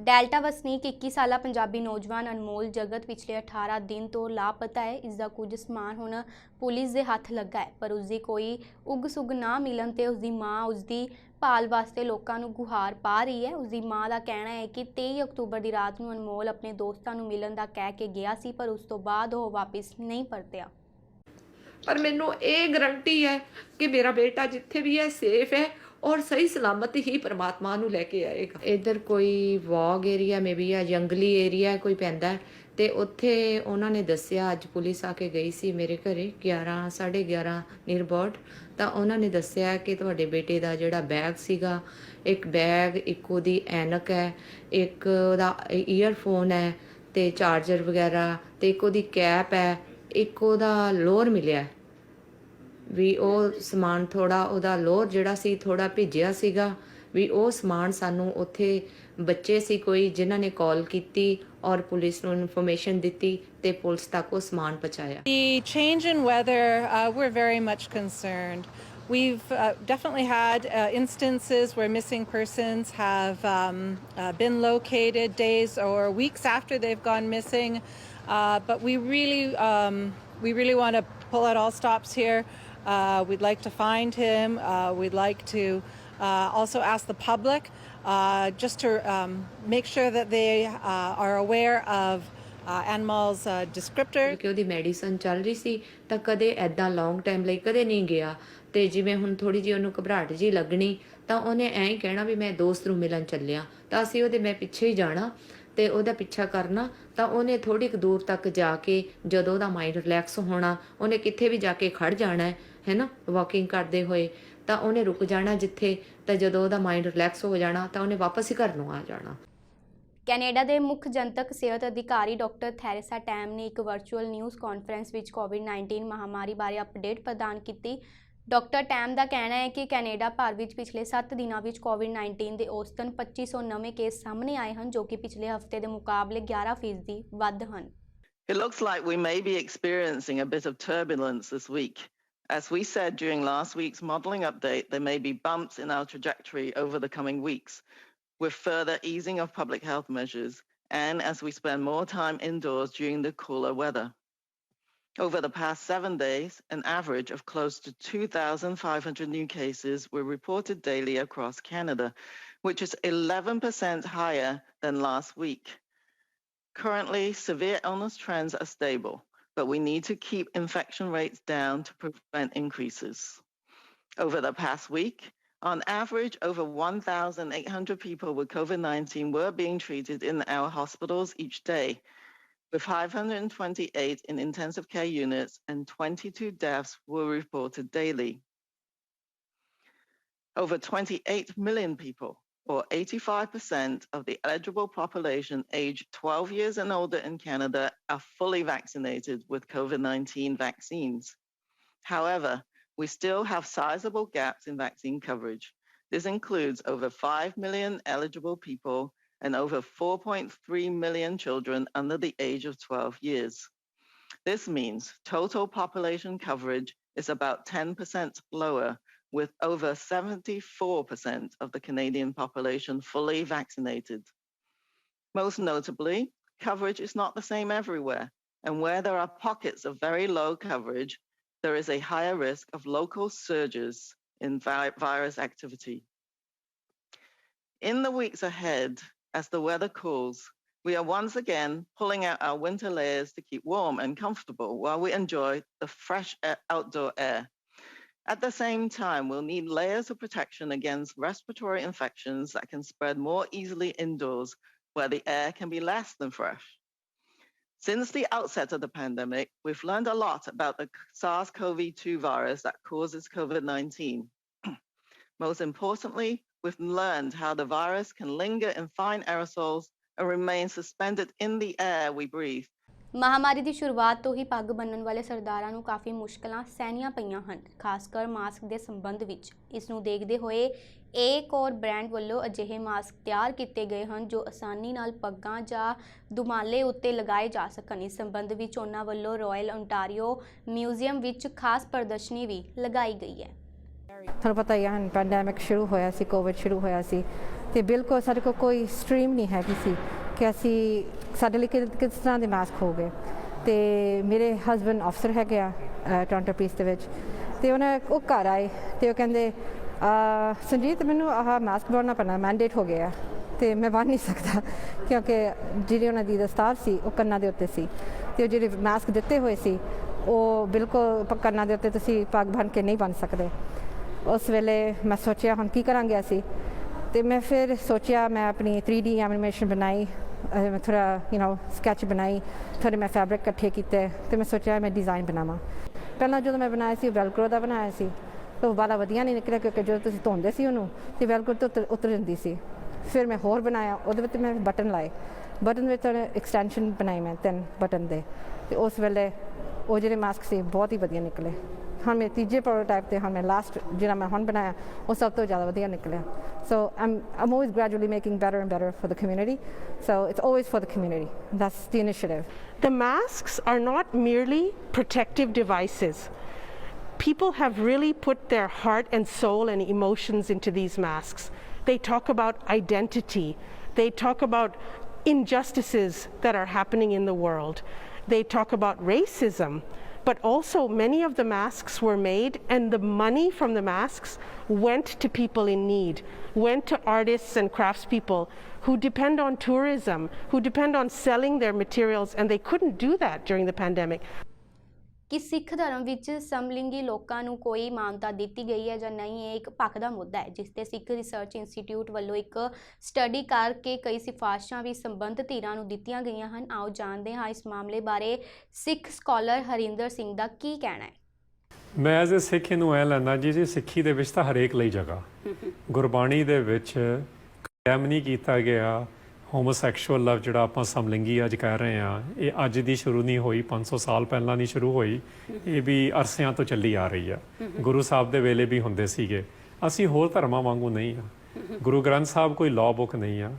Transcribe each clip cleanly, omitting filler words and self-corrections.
Delta ਵਸਨੀਕ 21 ਸਾਲਾ ਪੰਜਾਬੀ ਨੌਜਵਾਨ ਅਨਮੋਲ ਜਗਤ ਪਿਛਲੇ 18 ਦਿਨ ਤੋਂ ਲਾਪਤਾ ਹੈ। ਇਸ ਦਾ ਕੁਝ ਸਮਾਨ ਹੁਣ ਪੁਲਿਸ ਦੇ ਹੱਥ ਲੱਗਾ ਹੈ, ਪਰ ਉਸਦੀ ਕੋਈ ਉਗ ਸੁਗ ਨਾ ਮਿਲਣ ਤੇ ਉਸਦੀ ਮਾਂ ਉਸਦੀ ਭਾਲ ਵਾਸਤੇ ਲੋਕਾਂ ਨੂੰ ਗੁਹਾਰ ਪਾ ਰਹੀ ਹੈ। ਉਸਦੀ ਮਾਂ ਦਾ ਕਹਿਣਾ ਹੈ ਕਿ 23 ਅਕਤੂਬਰ ਦੀ ਰਾਤ ਨੂੰ ਅਨਮੋਲ ਆਪਣੇ ਦੋਸਤਾਂ ਨੂੰ ਮਿਲਣ ਦਾ ਕਹਿ ਕੇ ਗਿਆ ਸੀ, ਪਰ ਉਸ ਤੋਂ ਬਾਅਦ ਉਹ ਵਾਪਿਸ ਨਹੀਂ ਪਰਤਿਆ। पर मैनू ये गारंटी है कि मेरा बेटा जिथे भी है सेफ है और सही सलामत ही परमात्मा नू लैके आएगा। इधर कोई वॉग एरिया में भी है, जंगली एरिया कोई पैंदा है ਤੇ ਉੱਥੇ ਉਹਨਾਂ ਨੇ ਦੱਸਿਆ, ਅੱਜ ਪੁਲਿਸ ਆ ਕੇ ਗਈ ਸੀ ਮੇਰੇ ਘਰੇ 11:30 ਨੀਅਰ ਅਬਾਊਟ, ਤਾਂ ਉਹਨਾਂ ਨੇ ਦੱਸਿਆ ਕਿ ਤੁਹਾਡੇ ਬੇਟੇ ਦਾ ਜਿਹੜਾ ਬੈਗ ਸੀਗਾ, ਇੱਕ ਬੈਗ, ਇੱਕ ਉਹਦੀ ਐਨਕ ਹੈ, ਇੱਕ ਉਹਦਾ ਈਅਰਫੋਨ ਹੈ ਤੇ ਚਾਰਜਰ ਵਗੈਰਾ, ਤੇ ਇੱਕ ਉਹਦੀ ਕੈਪ ਹੈ, ਇੱਕ ਉਹਦਾ ਲੋਅਰ ਮਿਲਿਆ ਵੀ। ਉਹ ਸਮਾਨ ਥੋੜਾ ਉਹਦਾ ਲੋਅਰ ਜਿਹੜਾ ਸੀ ਥੋੜਾ ਭਿੱਜਿਆ ਸੀਗਾ ਵੀ। ਉਹ ਸਮਾਨ ਸਾਨੂੰ ਉੱਥੇ ਬੱਚੇ ਸੀ ਕੋਈ ਜਿਨ੍ਹਾਂ ਨੇ ਕਾਲ ਕੀਤੀ ਔਰ ਪੁਲਿਸ ਨੂੰ ਇਨਫੋਰਮੇਸ਼ਨ ਦਿੱਤੀ ਤੇ ਪੁਲਿਸ ਤੱਕ ਉਹ ਸਮਾਨ ਪਹੁੰਚਾਇਆ। The change in weather, we're very much concerned. We've definitely had instances where missing persons have been located days or weeks after they've gone missing, but we really want to pull out all stops here. We'd like to find him. We'd like to also ask the public just to make sure that they are aware of animals descriptor. ਕਿ ਉਹਦੀ medicine ਚੱਲ ਰਹੀ ਸੀ ਤਾਂ ਕਦੇ ਐਦਾਂ long time ਲਈ ਕਦੇ ਨਹੀਂ ਗਿਆ। ਤੇ ਜਿਵੇਂ ਹੁਣ ਥੋੜੀ ਜਿਹੀ ਉਹਨੂੰ ਘਬਰਾਹਟ ਜੀ ਲੱਗਣੀ ਤਾਂ ਉਹਨੇ ਐਂ ਹੀ ਕਹਿਣਾ ਵੀ ਮੈਂ ਦੋਸਤ ਨੂੰ ਮਿਲਣ ਚੱਲਿਆ, ਤਾਂ ਅਸੀਂ ਉਹਦੇ ਮੈਂ ਪਿੱਛੇ ਹੀ ਜਾਣਾ ਤੇ ਉਹਦਾ ਪਿੱਛਾ ਕਰਨਾ। ਤਾਂ ਉਹਨੇ ਥੋੜੀ ਕੁ ਦੂਰ ਤੱਕ ਜਾ ਕੇ ਜਦੋਂ ਉਹਦਾ ਮਾਈਂਡ ਰਿਲੈਕਸ ਹੋਣਾ, ਉਹਨੇ ਕਿੱਥੇ ਵੀ ਜਾ ਕੇ ਖੜ ਜਾਣਾ ਹੈ ਨਾ, ਵਾਕਿੰਗ ਕਰਦੇ ਹੋਏ, ਤਾਂ ਉਹਨੇ ਰੁਕ ਜਾਣਾ ਜਿੱਥੇ, ਤਾਂ ਜਦੋਂ ਉਹਦਾ ਮਾਈਂਡ ਰਿਲੈਕਸ ਹੋ ਜਾਣਾ ਤਾਂ ਉਹਨੇ ਵਾਪਸ ਹੀ ਘਰ ਨੂੰ ਆ ਜਾਣਾ। ਕੈਨੇਡਾ ਦੇ ਮੁੱਖ ਜਨਤਕ ਸਿਹਤ ਅਧਿਕਾਰੀ ਡਾਕਟਰ ਥੈਰੇਸਾ ਟੈਮ ਨੇ ਇੱਕ ਵਰਚੁਅਲ ਨਿਊਜ਼ ਕਾਨਫਰੰਸ ਵਿੱਚ ਕੋਵਿਡ-19 ਮਹਾਮਾਰੀ ਬਾਰੇ ਅਪਡੇਟ ਪ੍ਰਦਾਨ ਕੀਤੀ। ਡਾਕਟਰ ਟੈਮ ਦਾ ਕਹਿਣਾ ਹੈ ਕਿ ਕੈਨੇਡਾ ਭਰ ਵਿੱਚ ਪਿਛਲੇ 7 ਦਿਨਾਂ ਵਿੱਚ ਕੋਵਿਡ-19 ਦੇ ਔਸਤਨ 2500 ਨਵੇਂ ਕੇਸ ਸਾਹਮਣੇ ਆਏ ਹਨ, ਜੋ ਕਿ ਪਿਛਲੇ ਹਫ਼ਤੇ ਦੇ ਮੁਕਾਬਲੇ 11% ਵੱਧ ਹਨ। It looks like we may be experiencing a bit of turbulence this week. As we said during last week's modelling update, there may be bumps in our trajectory over the coming weeks, with further easing of public health measures and as we spend more time indoors during the cooler weather. Over the past 7 days, an average of close to 2,500 new cases were reported daily across Canada, which is 11% higher than last week. Currently, severe illness trends are stable, but we need to keep infection rates down to prevent increases. Over the past week, on average, over 1,800 people with COVID-19 were being treated in our hospitals each day, with 528 in intensive care units and 22 deaths were reported daily. Over 28 million people, or 85% of the eligible population aged 12 years and older in Canada, are fully vaccinated with COVID-19 vaccines. However, we still have sizable gaps in vaccine coverage. This includes over 5 million eligible people and over 4.3 million children under the age of 12 years. This means total population coverage is about 10% lower, with over 74% of the Canadian population fully vaccinated. Most notably, coverage is not the same everywhere, and where there are pockets of very low coverage, there is a higher risk of local surges in virus activity. In the weeks ahead, as the weather cools, we are once again pulling out our winter layers to keep warm and comfortable while we enjoy the fresh outdoor air. At the same time, we'll need layers of protection against respiratory infections that can spread more easily indoors, where the air can be less than fresh. Since the outset of the pandemic, we've learned a lot about the SARS-CoV-2 virus that causes COVID-19. Most importantly, we've learned how the virus can linger in fine aerosols and remain suspended in the air we breathe. ਮਹਾਮਾਰੀ ਦੀ ਸ਼ੁਰੂਆਤ ਤੋਂ ਹੀ ਪੱਗ ਬੰਨ੍ਹਣ ਵਾਲੇ ਸਰਦਾਰਾਂ ਨੂੰ ਕਾਫੀ ਮੁਸ਼ਕਲਾਂ ਸਹਿਣੀਆਂ ਪਈਆਂ ਹਨ, ਖਾਸ ਕਰ ਮਾਸਕ ਦੇ ਸੰਬੰਧ ਵਿੱਚ। ਇਸ ਨੂੰ ਦੇਖਦੇ ਹੋਏ ਏਕ ਔਰ ਬ੍ਰਾਂਡ ਵੱਲੋਂ ਅਜਿਹੇ ਮਾਸਕ ਤਿਆਰ ਕੀਤੇ ਗਏ ਹਨ ਜੋ ਆਸਾਨੀ ਨਾਲ ਪੱਗਾਂ ਜਾਂ ਦੁਮਾਲੇ ਉੱਤੇ ਲਗਾਏ ਜਾ ਸਕਣ। ਇਸ ਸੰਬੰਧ ਵਿੱਚ ਉਹਨਾਂ ਵੱਲੋਂ ਰਾਇਲ ਓਨਟਾਰੀਓ ਮਿਊਜ਼ੀਅਮ ਵਿੱਚ ਖਾਸ ਪ੍ਰਦਰਸ਼ਨੀ ਵੀ ਲਗਾਈ ਗਈ ਹੈ। ਤੁਹਾਨੂੰ ਪਤਾ ਹੀ ਹੈ ਪੈਂਡੈਮਿਕ ਸ਼ੁਰੂ ਹੋਇਆ ਸੀ, ਕੋਵਿਡ ਸ਼ੁਰੂ ਹੋਇਆ ਸੀ, ਤੇ ਬਿਲਕੁਲ ਸਾਡੇ ਕੋਲ ਕੋਈ ਸਟ੍ਰੀਮ ਨਹੀਂ ਹੈਗੀ ਸੀ ਕਿ ਅਸੀਂ ਸਾਡੇ ਲਈ ਕਿਸ ਤਰ੍ਹਾਂ ਦੇ ਮਾਸਕ ਹੋ ਗਏ। ਤੇ ਮੇਰੇ ਹਸਬੈਂਡ ਅਫਸਰ ਹੈਗੇ ਆ ਟੋਰਾਂਟੋ ਪੁਲਿਸ ਦੇ ਵਿੱਚ, ਤੇ ਉਹ ਘਰ ਆਏ ਤੇ ਉਹ ਕਹਿੰਦੇ ਸੰਜੀਤ ਮੈਨੂੰ ਆਹ ਮਾਸਕ ਬਣਾਉਣਾ ਪੈਣਾ, ਮੈਂਡੇਟ ਹੋ ਗਿਆ ਤੇ ਮੈਂ ਬਣ ਨਹੀਂ ਸਕਦਾ ਕਿਉਂਕਿ ਜਿਹੜੀ ਉਹਨਾਂ ਦੀ ਦਸਤਾਰ ਸੀ ਉਹ ਕੰਨਾਂ ਦੇ ਉੱਤੇ ਸੀ, ਤੇ ਉਹ ਜਿਹੜੇ ਮਾਸਕ ਦਿੱਤੇ ਹੋਏ ਸੀ ਉਹ ਬਿਲਕੁਲ ਕੰਨਾਂ ਦੇ ਉੱਤੇ ਤੁਸੀਂ ਪੱਗ ਬੰਨ੍ਹ ਕੇ ਨਹੀਂ ਬਣ ਸਕਦੇ। ਉਸ ਵੇਲੇ ਮੈਂ ਸੋਚਿਆ ਹੁਣ ਕੀ ਕਰਾਂਗੇ ਅਸੀਂ, ਤੇ ਮੈਂ ਫਿਰ ਸੋਚਿਆ ਮੈਂ ਆਪਣੀ 3D ਐਨੀਮੇਸ਼ਨ ਬਣਾਈ, ਮੈਂ ਥੋੜ੍ਹਾ ਸਕੈਚ ਬਣਾਈ, ਥੋੜ੍ਹੇ ਮੈਂ ਫੈਬਰਿਕ ਇਕੱਠੇ ਕੀਤੇ ਤੇ ਮੈਂ ਸੋਚਿਆ ਮੈਂ ਡਿਜ਼ਾਈਨ ਬਣਾਵਾਂ। ਪਹਿਲਾਂ ਜਦੋਂ ਮੈਂ ਬਣਾਇਆ ਸੀ ਉਹ ਵੈਲਕਰੋ ਦਾ ਬਣਾਇਆ ਸੀ, ਤੇ ਉਹ ਵਾਲਾ ਵਧੀਆ ਨਹੀਂ ਨਿਕਲਿਆ ਕਿਉਂਕਿ ਜਦੋਂ ਤੁਸੀਂ ਧੋਂਦੇ ਸੀ ਉਹਨੂੰ ਤੇ ਵੈਲਕਰੋ ਤੋਂ ਉਤਰ ਜਾਂਦੀ ਸੀ। ਫਿਰ ਮੈਂ ਹੋਰ ਬਣਾਇਆ, ਉਹਦੇ ਵਿੱਚ ਮੈਂ ਬਟਨ ਲਾਏ, ਬਟਨ ਵਿੱਚ ਐਕਸਟੈਂਸ਼ਨ ਬਣਾਈ ਮੈਂ 3 ਬਟਨ ਦੇ, ਤੇ ਉਸ ਵੇਲੇ ਉਹ ਜਿਹੜੇ ਮਾਸਕ ਸੀ ਬਹੁਤ ਹੀ ਵਧੀਆ ਨਿਕਲੇ। ਹੁਣ ਮੇਰੇ ਤੀਜੇ ਪ੍ਰੋਟੋਟਾਈਪ ਤੇ ਹੁਣ ਮੈਂ ਲਾਸਟ ਜਿਹੜਾ ਮੈਂ ਹੁਣ ਬਣਾਇਆ ਉਹ ਸਭ ਤੋਂ ਜ਼ਿਆਦਾ ਵਧੀਆ ਨਿਕਲਿਆ। So I'm always gradually making better and better for the community. So it's always for the community. That's the initiative. The masks are not merely protective devices. People have really put their heart and soul and emotions into these masks. They talk about identity. They talk about injustices that are happening in the world. They talk about racism. But also many of the masks were made and the money from the masks went to people in need, went to artists and craftspeople who depend on tourism, who depend on selling their materials, and they couldn't do that during the pandemic. ਕਿ ਸਿੱਖ ਧਰਮ ਵਿੱਚ ਸਮਲਿੰਗੀ ਲੋਕਾਂ ਨੂੰ ਕੋਈ ਮਾਨਤਾ ਦਿੱਤੀ ਗਈ ਹੈ ਜਾਂ ਨਹੀਂ, ਇਹ ਇੱਕ ਭਖਦਾ ਮੁੱਦਾ ਹੈ ਜਿਸ ਤੇ ਸਿੱਖ ਰਿਸਰਚ ਇੰਸਟੀਚਿਊਟ ਵੱਲੋਂ ਇੱਕ ਸਟੱਡੀ ਕਰਕੇ ਕਈ ਸਿਫਾਰਸ਼ਾਂ ਵੀ ਸੰਬੰਧਿਤ ਧਿਰਾਂ ਨੂੰ ਦਿੱਤੀਆਂ ਗਈਆਂ ਹਨ। ਆਓ ਜਾਣਦੇ ਹਾਂ ਇਸ ਮਾਮਲੇ ਬਾਰੇ ਸਿੱਖ ਸਕਾਲਰ ਹਰਿੰਦਰ ਸਿੰਘ ਦਾ ਕੀ ਕਹਿਣਾ ਹੈ। ਮੈਂ ਐਜ਼ ਏ ਸਿੱਖ ਇਹਨੂੰ ਐ ਲੈਂਦਾ ਜੀ ਸਿੱਖੀ ਦੇ ਵਿੱਚ ਤਾਂ ਹਰੇਕ ਲਈ ਜਗ੍ਹਾ, ਗੁਰਬਾਣੀ ਦੇ ਵਿੱਚ ਕੰਡੈਮ ਨਹੀਂ ਕੀਤਾ ਗਿਆ ਹੋਮੋਸੈਕਸ਼ੂਅਲ ਲਵ ਜਿਹੜਾ ਆਪਾਂ ਸਮਲਿੰਗੀ ਅੱਜ ਕਹਿ ਰਹੇ ਹਾਂ, ਇਹ ਅੱਜ ਦੀ ਸ਼ੁਰੂ ਨਹੀਂ ਹੋਈ, 500 ਸਾਲ ਪਹਿਲਾਂ ਨਹੀਂ ਸ਼ੁਰੂ ਹੋਈ, ਇਹ ਵੀ ਅਰਸਿਆਂ ਤੋਂ ਚੱਲੀ ਆ ਰਹੀ ਆ। ਗੁਰੂ ਸਾਹਿਬ ਦੇ ਵੇਲੇ ਵੀ ਹੁੰਦੇ ਸੀਗੇ। ਅਸੀਂ ਹੋਰ ਧਰਮਾਂ ਵਾਂਗੂ ਨਹੀਂ ਆ। ਗੁਰੂ ਗ੍ਰੰਥ ਸਾਹਿਬ ਕੋਈ ਲਾਅ ਬੁੱਕ ਨਹੀਂ ਆ।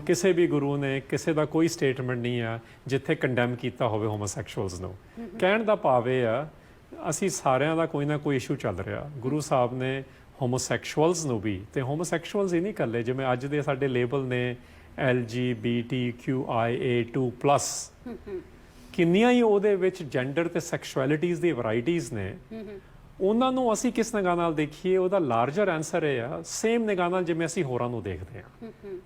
ਕਿਸੇ ਵੀ ਗੁਰੂ ਨੇ ਕਿਸੇ ਦਾ ਕੋਈ ਸਟੇਟਮੈਂਟ ਨਹੀਂ ਆ ਜਿੱਥੇ ਕੰਡੈਮ ਕੀਤਾ ਹੋਵੇ ਹੋਮੋਸੈਕਸ਼ੂਅਲਸ ਨੂੰ। ਕਹਿਣ ਦਾ ਭਾਵ ਇਹ ਆ ਅਸੀਂ ਸਾਰਿਆਂ ਦਾ ਕੋਈ ਨਾ ਕੋਈ ਇਸ਼ੂ ਚੱਲ ਰਿਹਾ। ਗੁਰੂ ਸਾਹਿਬ ਨੇ ਹੋਮੋਸੈਕਸ਼ੂਅਲਸ ਨੂੰ ਵੀ, ਤੇ ਹੋਮੋਸੈਕਸ਼ੂਅਲਸ ਹੀ ਨਹੀਂ ਇਕੱਲੇ, ਜਿਵੇਂ ਅੱਜ ਦੇ ਸਾਡੇ ਲੇਬਲ ਨੇ LGBTQIA2+, ਕਿੰਨੀਆਂ ਹੀ ਉਹਦੇ ਵਿੱਚ ਜੈਂਡਰ ਤੇ ਸੈਕਸ਼ੁਅਲਿਟੀਜ਼ ਦੀ ਵੈਰਾਈਟੀਜ਼ ਨੇ। ਉਹਨਾਂ ਨੂੰ ਅਸੀਂ ਕਿਸ ਨਿਗਾਹ ਨਾਲ ਦੇਖੀਏ, ਉਹਦਾ ਲਾਰਜਰ ਆਨਸਰ ਇਹ ਆ ਸੇਮ ਨਿਗਾਹ ਨਾਲ ਜਿਵੇਂ ਅਸੀਂ ਹੋਰਾਂ ਨੂੰ ਦੇਖਦੇ ਹਾਂ।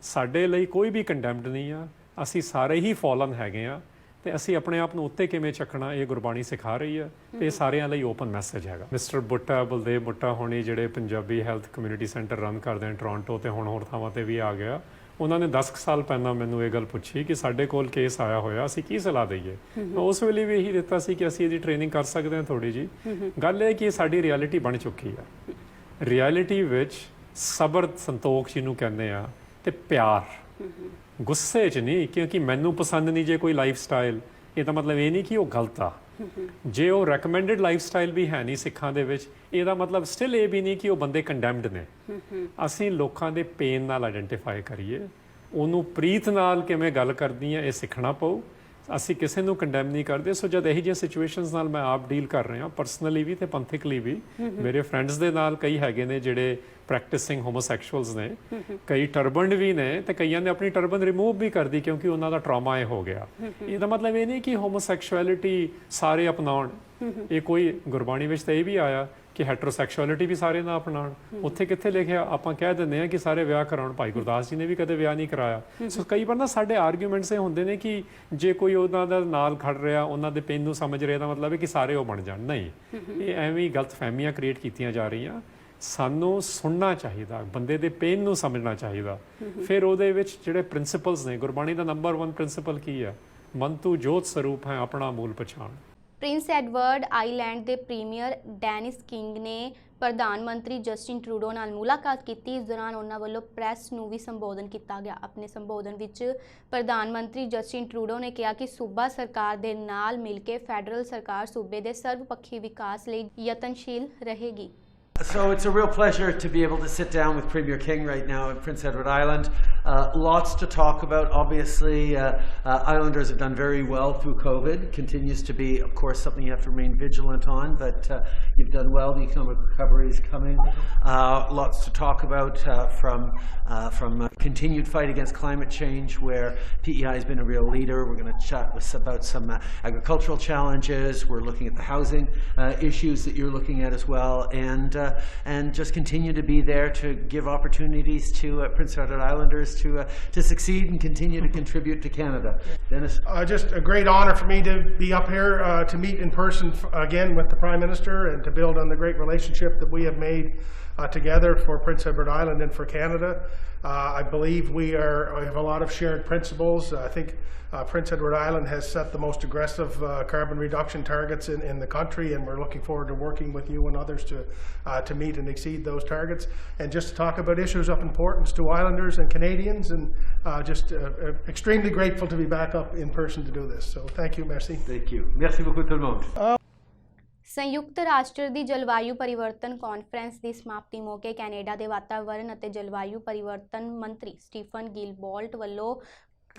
ਸਾਡੇ ਲਈ ਕੋਈ ਵੀ ਕੰਡੈਮਡ ਨਹੀਂ ਆ, ਅਸੀਂ ਸਾਰੇ ਹੀ ਫਾਲਨ ਹੈਗੇ ਆ, ਤੇ ਅਸੀਂ ਆਪਣੇ ਆਪ ਨੂੰ ਉੱਤੇ ਕਿਵੇਂ ਚੱਕਣਾ ਇਹ ਗੁਰਬਾਣੀ ਸਿਖਾ ਰਹੀ ਹੈ, ਤੇ ਇਹ ਸਾਰਿਆਂ ਲਈ ਓਪਨ ਮੈਸੇਜ ਹੈਗਾ। ਮਿਸਟਰ ਬੁੱਟਾ, ਬਲਦੇਵ ਬੁੱਟਾ ਹੋਣੀ ਜਿਹੜੇ Punjabi health community centre run ਕਰਦੇ ਨੇ ਟੋਰਾਂਟੋ ਤੇ ਹੁਣ ਹੋਰ ਥਾਵਾਂ ਤੇ ਵੀ ਆ ਗਿਆ, ਉਹਨਾਂ ਨੇ 10 ਸਾਲ ਪਹਿਲਾਂ ਮੈਨੂੰ ਇਹ ਗੱਲ ਪੁੱਛੀ ਕਿ ਸਾਡੇ ਕੋਲ ਕੇਸ ਆਇਆ ਹੋਇਆ, ਅਸੀਂ ਕੀ ਸਲਾਹ ਦਈਏ। ਮੈਂ ਉਸ ਵੇਲੇ ਵੀ ਇਹੀ ਦਿੱਤਾ ਸੀ ਕਿ ਅਸੀਂ ਇਹਦੀ ਟ੍ਰੇਨਿੰਗ ਕਰ ਸਕਦੇ ਹਾਂ ਥੋੜ੍ਹੀ ਜੀ। ਗੱਲ ਇਹ ਕਿ ਸਾਡੀ ਰਿਐਲਿਟੀ ਬਣ ਚੁੱਕੀ ਆ। ਰਿਐਲਿਟੀ ਵਿੱਚ ਸਬਰ, ਸੰਤੋਖ ਜਿਹਨੂੰ ਕਹਿੰਦੇ ਆ, ਤੇ ਪਿਆਰ, ਗੁੱਸੇ 'ਚ ਨਹੀਂ, ਕਿਉਂਕਿ ਮੈਨੂੰ ਪਸੰਦ ਨਹੀਂ ਜੇ ਕੋਈ ਲਾਈਫ ਸਟਾਈਲ, ਇਹਦਾ ਮਤਲਬ ਇਹ ਨਹੀਂ ਕਿ ਉਹ ਗਲਤ ਆ। ਜੇ ਉਹ ਰეკਮੈਂਡਡ ਲਾਈਫ ਸਟਾਈਲ ਵੀ ਹੈ ਨਹੀਂ ਸਿੱਖਾਂ ਦੇ ਵਿੱਚ, ਇਹਦਾ ਮਤਲਬ ਸਟਿਲ ਇਹ ਵੀ ਨਹੀਂ ਕਿ ਉਹ ਬੰਦੇ ਕੰਡੈਮਡ ਨੇ। ਅਸੀਂ ਲੋਕਾਂ ਦੇ ਪੇਨ ਨਾਲ ਆਇਡੈਂਟੀਫਾਈ ਕਰੀਏ, ਉਹਨੂੰ ਪ੍ਰੀਤ ਨਾਲ ਕਿਵੇਂ ਗੱਲ ਕਰਦੀ ਹੈ ਇਹ ਸਿੱਖਣਾ ਪਊ। ਅਸੀਂ ਕਿਸੇ ਨੂੰ ਕੰਡੈਮ ਨਹੀਂ ਕਰਦੇ। ਸੋ ਜਦ ਇਹੋ ਜਿਹੀਆਂ ਸਿਚੁਏਸ਼ਨਸ ਨਾਲ ਮੈਂ ਆਪ ਡੀਲ ਕਰ ਰਿਹਾ, ਪਰਸਨਲੀ ਵੀ ਤੇ ਪੰਥਿਕਲੀ ਵੀ। ਮੇਰੇ ਫਰੈਂਡਸ ਦੇ ਨਾਲ ਕਈ ਹੈਗੇ ਨੇ ਜਿਹੜੇ ਪ੍ਰੈਕਟਿਸਿੰਗ ਹੋਮੋਸੈਕਸ਼ੂਅਲਸ ਨੇ, ਕਈ ਟਰਬਨਡ ਵੀ ਨੇ, ਤੇ ਕਈਆਂ ਨੇ ਆਪਣੀ ਟਰਬਨ ਰਿਮੂਵ ਵੀ ਕਰਦੀ ਕਿਉਂਕਿ ਉਹਨਾਂ ਦਾ ਟਰਾਮਾ ਇਹ ਹੋ ਗਿਆ। ਇਹਦਾ ਮਤਲਬ ਇਹ ਨਹੀਂ ਕਿ ਹੋਮੋਸੈਕਸ਼ੁਅਲਿਟੀ ਸਾਰੇ ਅਪਣਾਉਣ। ਇਹ ਕੋਈ ਗੁਰਬਾਣੀ ਵਿੱਚ ਤਾਂ ਇਹ ਵੀ ਆਇਆ ਕਿ ਹੈਟਰੋਸੈਕਸ਼ੁਅਲਿਟੀ ਵੀ ਸਾਰੇ ਨਾ ਅਪਣਾਉਣ। ਉੱਥੇ ਕਿੱਥੇ ਲਿਖਿਆ? ਆਪਾਂ ਕਹਿ ਦਿੰਦੇ ਹਾਂ ਕਿ ਸਾਰੇ ਵਿਆਹ ਕਰਾਉਣ। ਭਾਈ ਗੁਰਦਾਸ ਜੀ ਨੇ ਵੀ ਕਦੇ ਵਿਆਹ ਨਹੀਂ ਕਰਾਇਆ। ਸੋ ਕਈ ਵਾਰ ਨਾ ਸਾਡੇ ਆਰਗੂਮੈਂਟਸ ਇਹ ਹੁੰਦੇ ਨੇ ਕਿ ਜੇ ਕੋਈ ਉਹਨਾਂ ਦਾ ਨਾਲ ਖੜ ਰਿਹਾ, ਉਹਨਾਂ ਦੇ ਪੇਨ ਨੂੰ ਸਮਝ ਰਿਹਾ, ਤਾਂ ਮਤਲਬ ਹੈ ਕਿ ਸਾਰੇ ਉਹ ਬਣ ਜਾਣ। ਨਹੀਂ, ਇਹ ਐਵੇਂ ਗਲਤਫਹਿਮੀਆਂ ਕ੍ਰੀਏਟ ਕੀਤੀਆਂ ਜਾ ਰਹੀਆਂ। ਸਾਨੂੰ ਸੁਣਨਾ ਚਾਹੀਦਾ, ਬੰਦੇ ਦੇ ਪੇਨ ਨੂੰ ਸਮਝਣਾ ਚਾਹੀਦਾ। ਫਿਰ ਉਹਦੇ ਵਿੱਚ ਜਿਹੜੇ ਪ੍ਰਿੰਸੀਪਲਸ ਨੇ, ਗੁਰਬਾਣੀ ਦਾ ਨੰਬਰ 1 ਪ੍ਰਿੰਸੀਪਲ ਕੀ ਹੈ? ਮਨ ਤੂੰ ਜੋਤ ਸਰੂਪ ਹੈ, ਆਪਣਾ ਮੂਲ ਪਛਾਣ। ਪ੍ਰਿੰਸ ਐਡਵਰਡ ਆਈਲੈਂਡ ਦੇ ਪ੍ਰੀਮੀਅਰ ਡੈਨਿਸ ਕਿੰਗ ਨੇ ਪ੍ਰਧਾਨ ਮੰਤਰੀ ਜਸਟਿਨ ਟਰੂਡੋ ਨਾਲ ਮੁਲਾਕਾਤ ਕੀਤੀ। ਇਸ ਦੌਰਾਨ ਉਹਨਾਂ ਵੱਲੋਂ ਪ੍ਰੈਸ ਨੂੰ ਵੀ ਸੰਬੋਧਨ ਕੀਤਾ ਗਿਆ। ਆਪਣੇ ਸੰਬੋਧਨ ਵਿੱਚ ਪ੍ਰਧਾਨ ਮੰਤਰੀ ਜਸਟਿਨ ਟਰੂਡੋ ਨੇ ਕਿਹਾ ਕਿ ਸੂਬਾ ਸਰਕਾਰ ਦੇ ਨਾਲ ਮਿਲ ਕੇ ਫੈਡਰਲ ਸਰਕਾਰ ਸੂਬੇ ਦੇ ਸਰਵਪੱਖੀ ਵਿਕਾਸ ਲਈ ਯਤਨਸ਼ੀਲ ਰਹੇਗੀ। So it's a real pleasure to be able to sit down with Premier King right now at Prince Edward Island. Lots to talk about. Obviously, Islanders have done very well through COVID. Continues to be, of course, something you have to remain vigilant on, but you've done well. The economic recovery is coming. Lots to talk about from continued fight against climate change, where PEI has been a real leader. We're going to chat about some agricultural challenges. We're looking at the housing issues that you're looking at as well, and just continue to be there to give opportunities to Prince Edward Islanders to succeed and continue to contribute to Canada. Dennis? Just a great honor for me to be up here to meet in person again with the Prime Minister and to build on the great relationship that we have made together for Prince Edward Island and for Canada. I believe we have a lot of shared principles. I think Prince Edward Island has set the most aggressive carbon reduction targets in the country, and we're looking forward to working with you and others to meet and exceed those targets, and just to talk about issues of importance to Islanders and Canadians, and just extremely grateful to be back up in person to do this. So thank you, merci. Thank you. Merci beaucoup tout le monde. ਸੰਯੁਕਤ ਰਾਸ਼ਟਰ ਦੀ ਜਲਵਾਯੂ ਪਰਿਵਰਤਨ conference ਦੀ ਸਮਾਪਤੀ ਮੌਕੇ Canada ਦੇ ਵਾਤਾਵਰਣ ਅਤੇ ਜਲਵਾਯੂ ਪਰਿਵਰਤਨ ਮੰਤਰੀ ਸਟੀਫਨ ਗਿਲਬੋਲਟ ਵੱਲੋਂ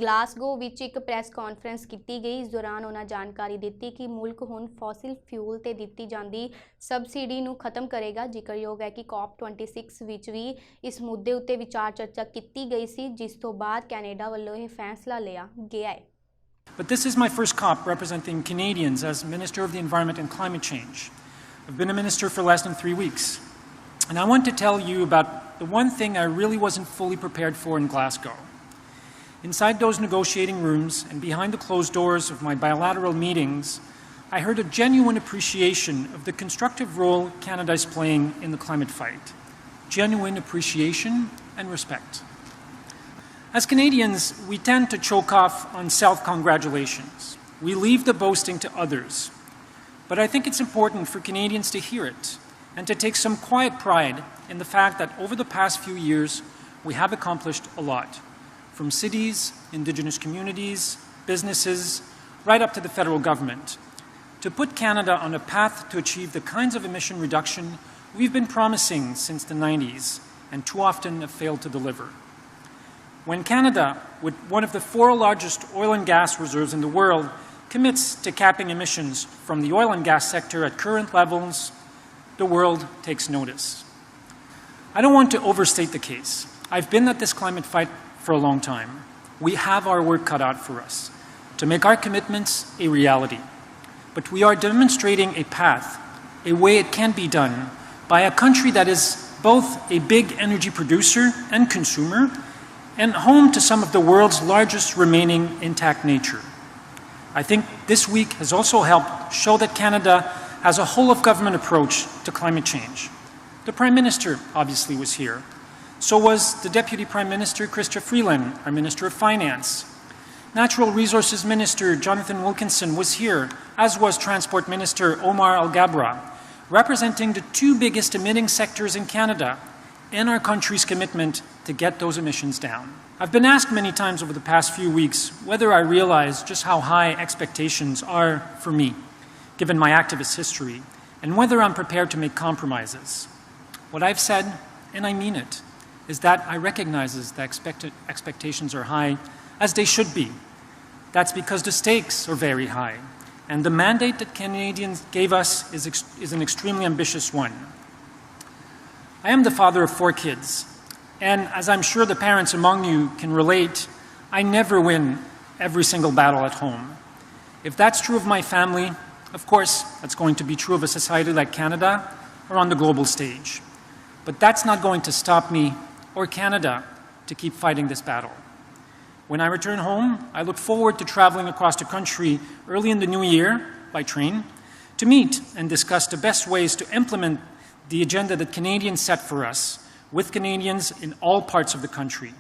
ਗਲਾਸਗੋ ਵਿੱਚ ਇੱਕ ਪ੍ਰੈਸ ਕਾਨਫਰੰਸ ਕੀਤੀ ਗਈ। ਇਸ ਦੌਰਾਨ ਉਹਨਾਂ ਜਾਣਕਾਰੀ ਦਿੱਤੀ ਕਿ ਮੁਲਕ ਹੁਣ ਫੋਸਿਲ ਫਿਊਲ ਤੇ ਦਿੱਤੀ ਜਾਂਦੀ ਸਬਸਿਡੀ ਨੂੰ ਖਤਮ ਕਰੇਗਾ। ਜ਼ਿਕਰਯੋਗ ਹੈ ਕਿ COP26 ਵਿੱਚ ਵੀ ਇਸ ਮੁੱਦੇ ਉੱਤੇ ਵਿਚਾਰ ਚਰਚਾ ਕੀਤੀ ਗਈ ਸੀ, ਜਿਸ ਤੋਂ ਬਾਅਦ ਕੈਨੇਡਾ ਵੱਲੋਂ ਇਹ ਫੈਸਲਾ ਲਿਆ ਗਿਆ ਹੈ। But this is my first COP representing Canadians as Minister of the Environment and Climate Change. I've been a minister for less than 3 weeks. And I want to tell you about the one thing I really wasn't fully prepared for in Glasgow. Inside those negotiating rooms and behind the closed doors of my bilateral meetings, I heard a genuine appreciation of the constructive role Canada is playing in the climate fight. Genuine appreciation and respect. As Canadians, we tend to choke off on self-congratulations. We leave the boasting to others. But I think it's important for Canadians to hear it and to take some quiet pride in the fact that over the past few years, we have accomplished a lot. From cities, Indigenous communities, businesses, right up to the federal government, to put Canada on a path to achieve the kinds of emission reduction we've been promising since the 90s and too often have failed to deliver. When Canada, with one of the 4 largest oil and gas reserves in the world, commits to capping emissions from the oil and gas sector at current levels, the world takes notice. I don't want to overstate the case. I've been at this climate fight for a long time. We have our work cut out for us to make our commitments a reality. But we are demonstrating a path, a way it can be done, by a country that is both a big energy producer and consumer, and home to some of the world's largest remaining intact nature. I think this week has also helped show that Canada has a whole-of-government approach to climate change. The Prime Minister obviously was here. So was the Deputy Prime Minister, Chrystia Freeland, our Minister of Finance. Natural Resources Minister Jonathan Wilkinson was here, as was Transport Minister Omar Al-Gabra, representing the 2 biggest emitting sectors in Canada and our country's commitment to get those emissions down. I've been asked many times over the past few weeks whether I realize just how high expectations are for me, given my activist history, and whether I'm prepared to make compromises. What I've said, and I mean it, is that I recognize that expectations are high, as they should be. That's because the stakes are very high, and the mandate that Canadians gave us is an extremely ambitious one. I am the father of 4 kids, and as I'm sure the parents among you can relate, I never win every single battle at home. If that's true of my family, of course, that's going to be true of a society like Canada or on the global stage. But that's not going to stop me or Canada to keep fighting this battle. When I return home, I look forward to traveling across the country early in the new year by train to meet and discuss the best ways to implement the agenda that Canadians set for us with Canadians in all parts of the country.